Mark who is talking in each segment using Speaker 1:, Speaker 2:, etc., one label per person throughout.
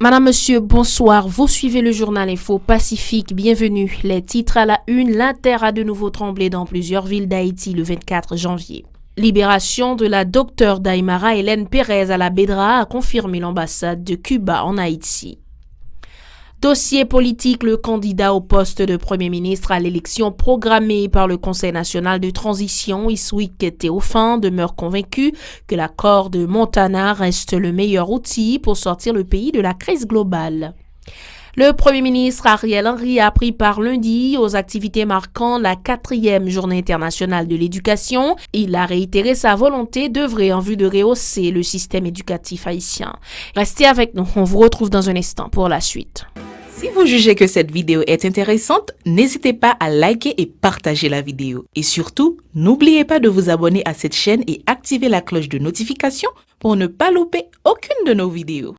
Speaker 1: Madame, Monsieur, bonsoir. Vous suivez le journal Info Pacifique. Bienvenue. Les titres à la une. La terre a de nouveau tremblé dans plusieurs villes d'Haïti le 24 janvier. Libération de la docteure d'Aymara Hélène Pérez à la Bédra a confirmé l'ambassade de Cuba en Haïti. Dossier politique, le candidat au poste de Premier ministre à l'élection programmée par le Conseil national de transition, Iswick Théophin, demeure convaincu que l'accord de Montana reste le meilleur outil pour sortir le pays de la crise globale. Le Premier ministre Ariel Henry a pris part lundi aux activités marquant la 4e journée internationale de l'éducation. Il a réitéré sa volonté d'œuvrer en vue de rehausser le système éducatif haïtien. Restez avec nous, on vous retrouve dans un instant pour la suite.
Speaker 2: Si vous jugez que cette vidéo est intéressante, n'hésitez pas à liker et partager la vidéo. Et surtout, n'oubliez pas de vous abonner à cette chaîne et activer la cloche de notification pour ne pas louper aucune de nos vidéos.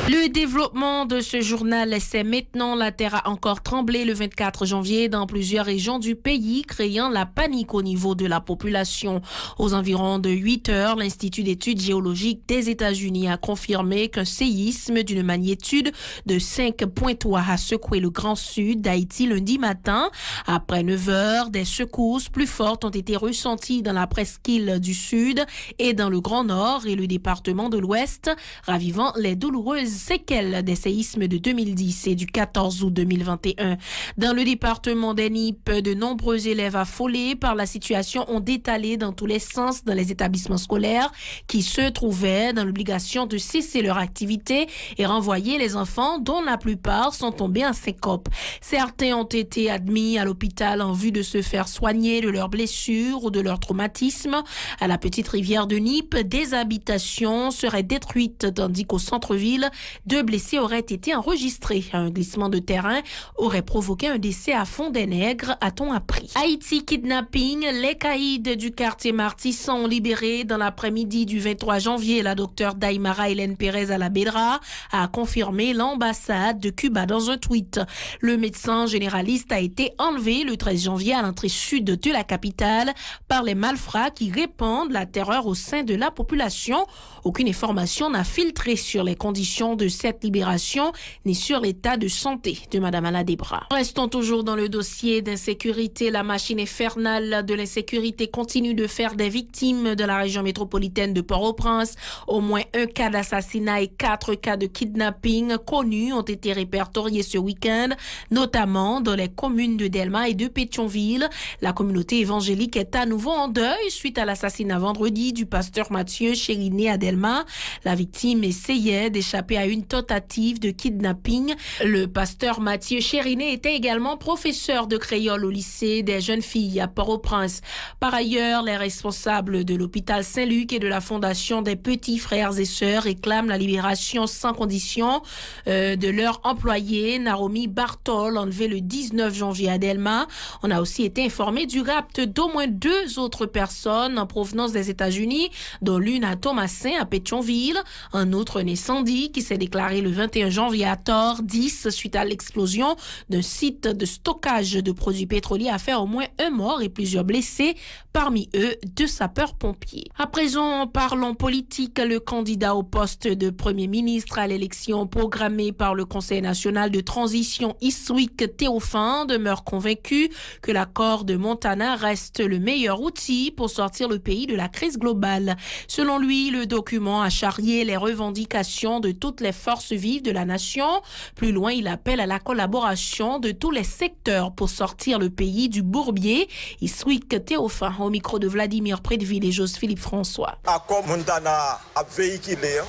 Speaker 1: Le développement de ce journal, c'est maintenant. La terre a encore tremblé le 24 janvier dans plusieurs régions du pays, créant la panique au niveau de la population. Aux environs de 8 heures, l'Institut d'études géologiques des États-Unis a confirmé qu'un séisme d'une magnitude de 5,3 a secoué le Grand Sud d'Haïti lundi matin. Après 9 heures, des secousses plus fortes ont été ressenties dans la presqu'île du Sud et dans le Grand Nord et le département de l'Ouest, ravivant les douloureuses séquelles des séismes de 2010 et du 14 août 2021. Dans le département des Nipes, de nombreux élèves affolés par la situation ont détalé dans tous les sens dans les établissements scolaires qui se trouvaient dans l'obligation de cesser leur activité et renvoyer les enfants dont la plupart sont tombés en syncope. Certains ont été admis à l'hôpital en vue de se faire soigner de leurs blessures ou de leur traumatisme. À la petite rivière de Nipes, des habitations seraient détruites tandis qu'au centre-ville, 2 blessés auraient été enregistrés. Un glissement de terrain aurait provoqué un décès à Fond-des-Nègres, a-t-on appris. Haïti kidnapping, les caïds du quartier Marty sont libérés dans l'après-midi du 23 janvier. La docteure d'Aymara Hélène Pérez à la Bédra a confirmé l'ambassade de Cuba dans un tweet. Le médecin généraliste a été enlevé le 13 janvier à l'entrée sud de la capitale par les malfrats qui répandent la terreur au sein de la population. Aucune information n'a filtré sur les conditions de cette libération ni sur l'état de santé de Madame Aladebra. Restons toujours dans le dossier d'insécurité. La machine infernale de l'insécurité continue de faire des victimes de la région métropolitaine de Port-au-Prince. Au moins 1 cas d'assassinat et 4 cas de kidnapping connus ont été répertoriés ce week-end, notamment dans les communes de Delma et de Pétionville. La communauté évangélique est à nouveau en deuil suite à l'assassinat vendredi du pasteur Mathieu Chériné à Delma. La victime essayait d'échapper à une tentative de kidnapping. Le pasteur Mathieu Chériné était également professeur de créole au lycée des jeunes filles à Port-au-Prince. Par ailleurs, les responsables de l'hôpital Saint-Luc et de la fondation des petits frères et sœurs réclament la libération sans condition de leur employé Naromi Bartol, enlevé le 19 janvier à Delma. On a aussi été informé du rapt d'au moins 2 autres personnes en provenance des États-Unis, dont l'une à Thomasin à Pétionville. Un autre un incendie qui s'est déclaré le 21 janvier à Tor 10 suite à l'explosion d'un site de stockage de produits pétroliers a fait au moins 1 mort et plusieurs blessés, parmi eux 2 sapeurs-pompiers. À présent, parlons politique. Le candidat au poste de Premier ministre à l'élection programmée par le Conseil national de transition, Iswick Théophin, demeure convaincu que l'accord de Montana reste le meilleur outil pour sortir le pays de la crise globale. Selon lui, le document a charrié les revendications de toutes les forces vives de la nation. Plus loin, il appelle à la collaboration de tous les secteurs pour sortir le pays du bourbier. Iswick Théophin au micro de Vladimir Prédeville et Joseph-Philippe François.
Speaker 3: Accord Montana a véhiculé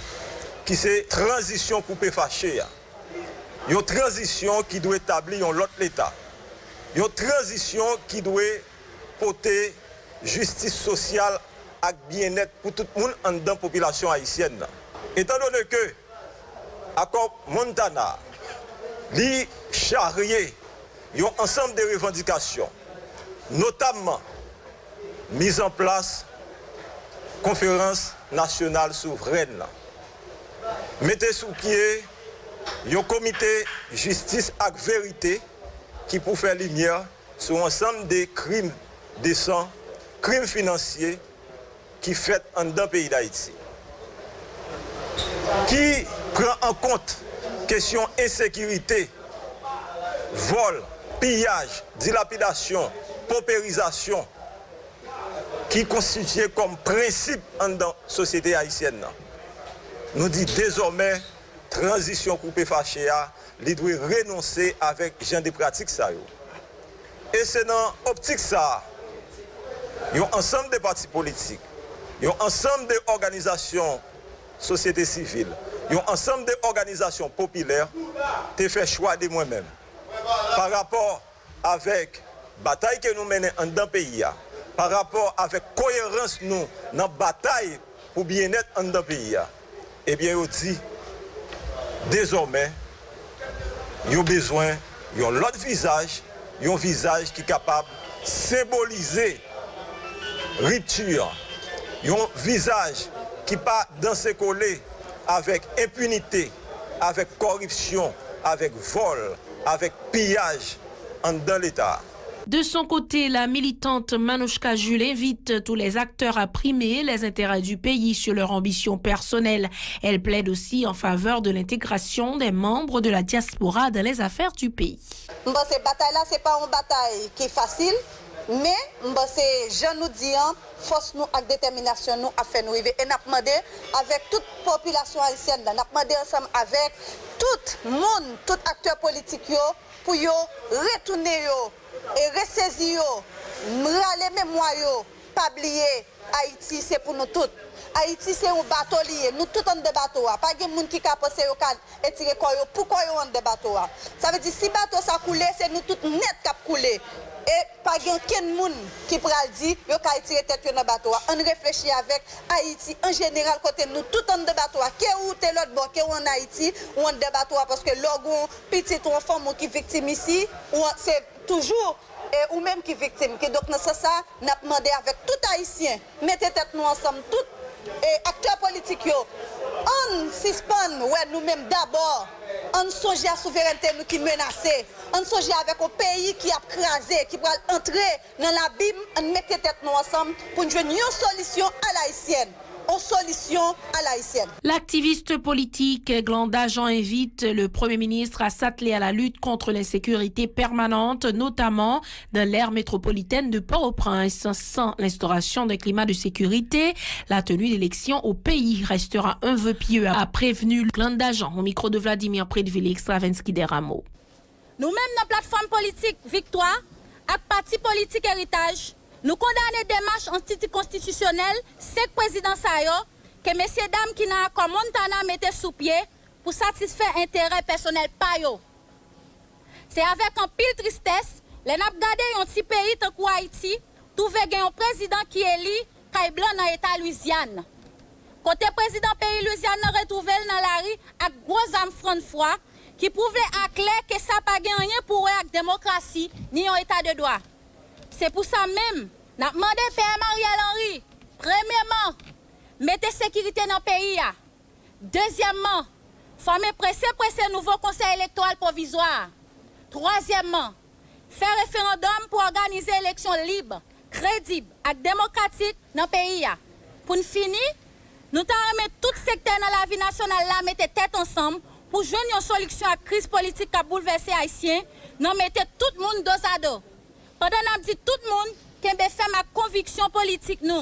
Speaker 3: qui c'est transition pour fâcher. Une transition qui doit établir un autre État. Une transition qui doit porter justice sociale et bien-être pour tout le monde en dans la population haïtienne. Étant donné que l'accord Montana lui charrier un ensemble de revendications, notamment mise en place conférence nationale souveraine. Mettez sous pied un comité justice et vérité qui pour faire lumière sur l'ensemble des crimes décents, crimes financiers qui fait en dans le pays d'Haïti. Qui prend en compte question insécurité, vol, pillage, dilapidation, paupérisation, qui constituait comme principe dans la société haïtienne. Nous dit désormais, transition coupée fâchée, il doit renoncer avec genre de pratiques ça. Et c'est dans l'optique ça, il y a un ensemble de partis politiques, il y a un ensemble d'organisations, société civile, il y a un ensemble d'organisations populaires qui fait choix de moi-même. Par rapport avec la bataille que nous menons dans le pays, par rapport avec la cohérence nous dans la bataille pour bien-être dans le pays, eh bien, on dit, désormais, il y a besoin d'un autre visage, un visage qui est capable de symboliser rupture, un visage qui pas danser collé avec impunité, avec corruption, avec vol, avec pillage dans l'État.
Speaker 1: De son côté, la militante Manouchka Jules invite tous les acteurs à primer les intérêts du pays sur leur ambition personnelle. Elle plaide aussi en faveur de l'intégration des membres de la diaspora dans les affaires du pays.
Speaker 4: Cette bataille-là, ce n'est pas une bataille qui est facile, mais c'est, je nous dis, force nous avec détermination nous à faire nous arriver. Et nous avons demandé avec toute population haïtienne, nous avons demandé ensemble avec tout le monde, tout acteur politique, pour retourner et ressaisir, râler mémoire, pas oublier, Haïti c'est pour nous tous. Haïti c'est un bateau lié, nous tous en bateau. Pas de monde qui a pensé et tirer quoi, pourquoi on en bateau. Ça veut dire si bateau ça coule, c'est nous tous net qui couler. Et pas de monde qui pourra dire yo ka tirer tête dans bateau. On réfléchit avec Haïti en général côté nous tout en bateau. Qui ou t'es l'autre bord, qui en Haïti ou en bateau parce que logon petit ou femme qui victime ici, c'est toujours ou même qui victime. Donc c'est ça, nous avons demandé avec tout Haïtien, mettez tête nous ensemble, tous et acteurs politiques, on suspend nous-mêmes d'abord, on songe à la souveraineté nous qui menacée, on songe avec un pays qui a crasé, qui va entrer dans l'abîme, on mettez tête nous ensemble pour nous joindre une solution à l'haïtienne. En solution à l'haïtienne.
Speaker 1: L'activiste politique Glanda Jean invite le Premier ministre à s'atteler à la lutte contre l'insécurité permanente, notamment dans l'aire métropolitaine de Port-au-Prince. Sans l'instauration d'un climat de sécurité, la tenue d'élections au pays restera un vœu pieux, a prévenu Glanda Jean au micro de Vladimir Predvili Stravinsky des Rameaux.
Speaker 5: Nous-mêmes, nos plateformes politiques Victoire, avec parti politique Héritage, nous condamnons des démarches anticonstitutionnelles, c'est président Sayo, que messieurs dames qui n'a comme Montana mettaient sous pied pour satisfaire intérêt personnel par eux. C'est avec un pile tristesse, les n'a regardé un petit pays tant qu'Haïti, trouver un président qui est élu, qui blanc dans l'État Louisiane. Côté président pays Louisiane, retrouvé dans la rue avec gros âmes franc de foi, qui prouvait à clair que ça n'a pas rien pour la démocratie ni un État de droit. C'est pour ça même, nous avons demandé Père Mariel Henry, premièrement, mettez sécurité dans le pays. Deuxièmement, former pressé nouveau conseil électoral provisoire. Troisièmement, faire référendum pour organiser une élection libre, crédible et démocratique dans le pays. Pour finir, nous avons mis tout secteur dans la vie nationale, là, mettez tête ensemble pour joindre une solution à la crise politique qui a bouleversé les Haïtiens. Nous mettez tout le monde dos à dos. Pendant que nous dit tout le monde qui fait ma conviction politique, nous,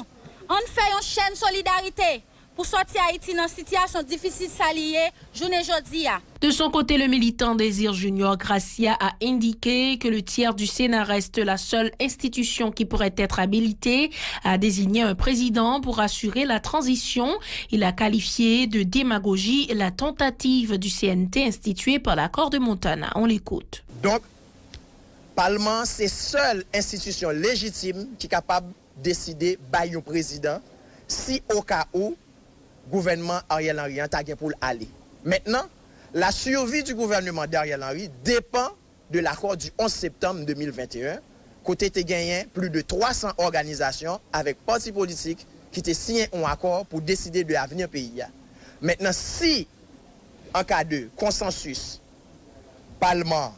Speaker 5: on fait une chaîne solidarité pour sortir Haïti dans une situation difficile s'allier, journée aujourd'hui.
Speaker 1: De son côté, le militant Désir Junior Gracia a indiqué que le tiers du Sénat reste la seule institution qui pourrait être habilitée à désigner un président pour assurer la transition. Il a qualifié de démagogie la tentative du CNT instituée par l'accord de Montana. On l'écoute.
Speaker 6: Donc, Parlement, c'est seule institution légitime qui est capable de décider par un président si au cas où le gouvernement Ariel Henry a pour aller. Maintenant, la survie du gouvernement d'Ariel Henry dépend de l'accord du 11 septembre 2021, côté te gagné plus de 300 organisations avec partis politiques qui ont signé un accord pour décider de l'avenir pays. Maintenant, si en cas de consensus, Parlement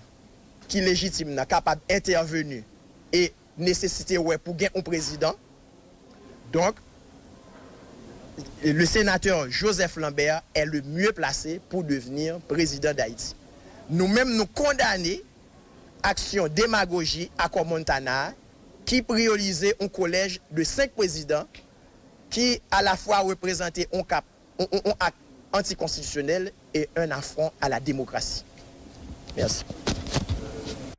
Speaker 6: qui est légitime, capable d'intervenir et nécessiter pour gagner un président. Donc, le sénateur Joseph Lambert est le mieux placé pour devenir président d'Haïti. Nous-mêmes, nous condamnons action démagogie à Montana qui priorisait un collège de 5 présidents qui à la fois représentait un acte anticonstitutionnel et un affront à la démocratie. Merci.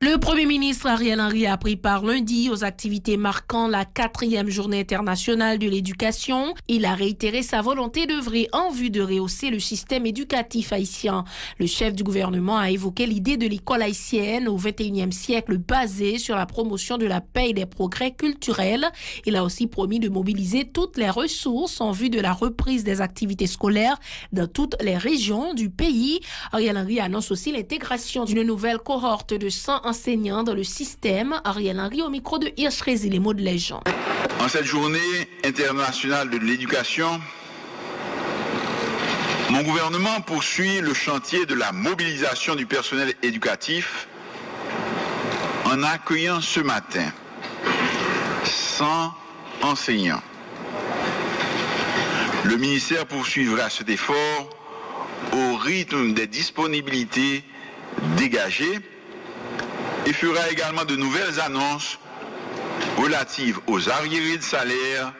Speaker 1: Le Premier ministre Ariel Henry a pris part lundi aux activités marquant la 4e journée internationale de l'éducation. Il a réitéré sa volonté d'œuvrer en vue de rehausser le système éducatif haïtien. Le chef du gouvernement a évoqué l'idée de l'école haïtienne au XXIe siècle basée sur la promotion de la paix et des progrès culturels. Il a aussi promis de mobiliser toutes les ressources en vue de la reprise des activités scolaires dans toutes les régions du pays. Ariel Henry annonce aussi l'intégration d'une nouvelle cohorte de 100 enseignants dans le système. Ariel Henry au micro de Hirsch Rézy, les mots de Legend.
Speaker 7: En cette journée internationale de l'éducation, mon gouvernement poursuit le chantier de la mobilisation du personnel éducatif en accueillant ce matin 100 enseignants. Le ministère poursuivra cet effort au rythme des disponibilités dégagées et fera également de nouvelles annonces relatives aux arriérés de salaire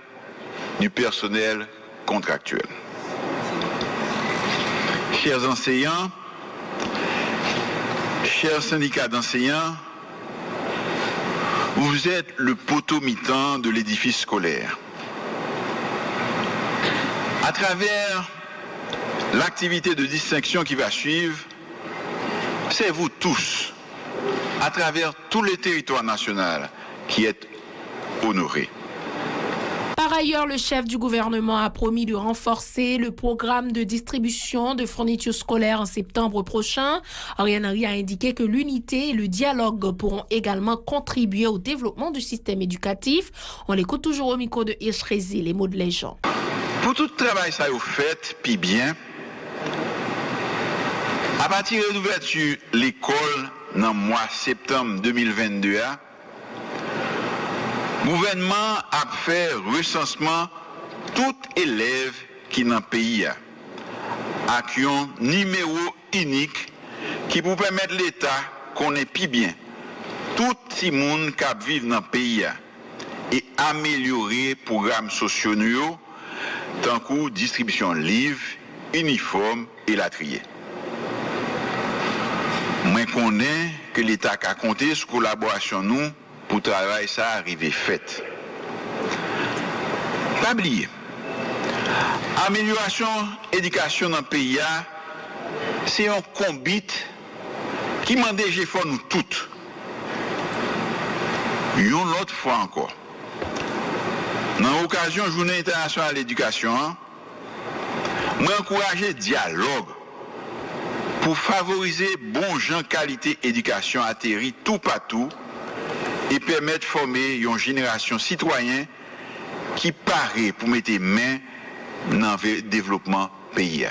Speaker 7: du personnel contractuel. Chers enseignants, chers syndicats d'enseignants, vous êtes le poteau mitant de l'édifice scolaire. À travers l'activité de distinction qui va suivre, c'est vous tous, à travers tous les territoires nationaux, qui êtes honorés.
Speaker 1: Par ailleurs, le chef du gouvernement a promis de renforcer le programme de distribution de fournitures scolaires en septembre prochain. Ariel Henry a indiqué que l'unité et le dialogue pourront également contribuer au développement du système éducatif. On l'écoute toujours au micro de Hirsch Rézy, les mots de Legend.
Speaker 7: Pour tout le travail ça vous fait, puis bien, à partir de l'ouverture de l'école dans le mois de septembre 2022, le gouvernement a fait recensement tout élève qui dans le pays a un numéro unique qui pour permettre l'État qu'on ait plus bien tout le monde qui vit dans le pays et améliorer les programmes sociaux tant que distribution livres, uniformes et latriers. Moi connais que l'État a compté sur la collaboration nous pour travailler ça arriver fait. Pas oublier. Amélioration éducation dans le pays, c'est un combat qui m'a déjà fait nous toutes. Une autre fois encore. Dans l'occasion de la Journée internationale de l'éducation, moi encourager le dialogue pour favoriser bon gens qualité éducation atterri tout partout et permettre de former une génération citoyenne qui paraît pour mettre main dans le développement pays.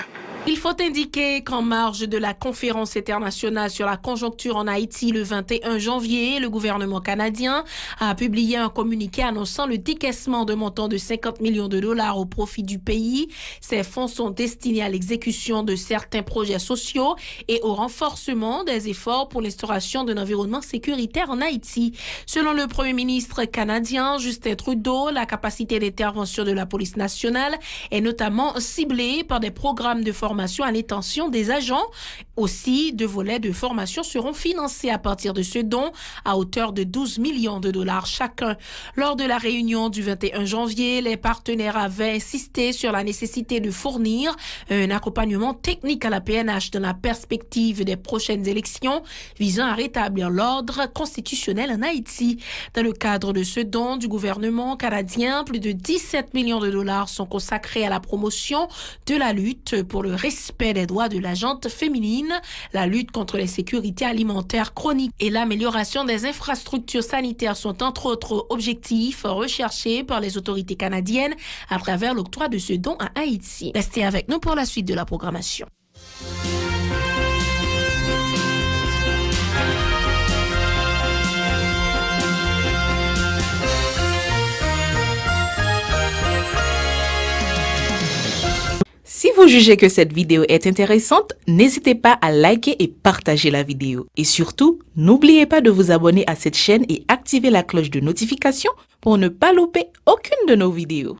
Speaker 1: Il faut indiquer qu'en marge de la conférence internationale sur la conjoncture en Haïti le 21 janvier, le gouvernement canadien a publié un communiqué annonçant le décaissement de montant de 50 millions de dollars au profit du pays. Ces fonds sont destinés à l'exécution de certains projets sociaux et au renforcement des efforts pour l'instauration d'un environnement sécuritaire en Haïti. Selon le premier ministre canadien Justin Trudeau, la capacité d'intervention de la police nationale est notamment ciblée par des programmes de formation à l'intention des agents. Aussi, 2 volets de formation seront financés à partir de ce don à hauteur de 12 millions de dollars chacun. Lors de la réunion du 21 janvier, les partenaires avaient insisté sur la nécessité de fournir un accompagnement technique à la PNH dans la perspective des prochaines élections visant à rétablir l'ordre constitutionnel en Haïti. Dans le cadre de ce don du gouvernement canadien, plus de 17 millions de dollars sont consacrés à la promotion de la lutte pour le respect des droits de la gente féminine, la lutte contre l'insécurité alimentaire chronique et l'amélioration des infrastructures sanitaires sont entre autres objectifs recherchés par les autorités canadiennes à travers l'octroi de ce don à Haïti. Restez avec nous pour la suite de la programmation.
Speaker 2: vous jugez que cette vidéo est intéressante, n'hésitez pas à liker et partager la vidéo. Et surtout, n'oubliez pas de vous abonner à cette chaîne et activer la cloche de notification pour ne pas louper aucune de nos vidéos.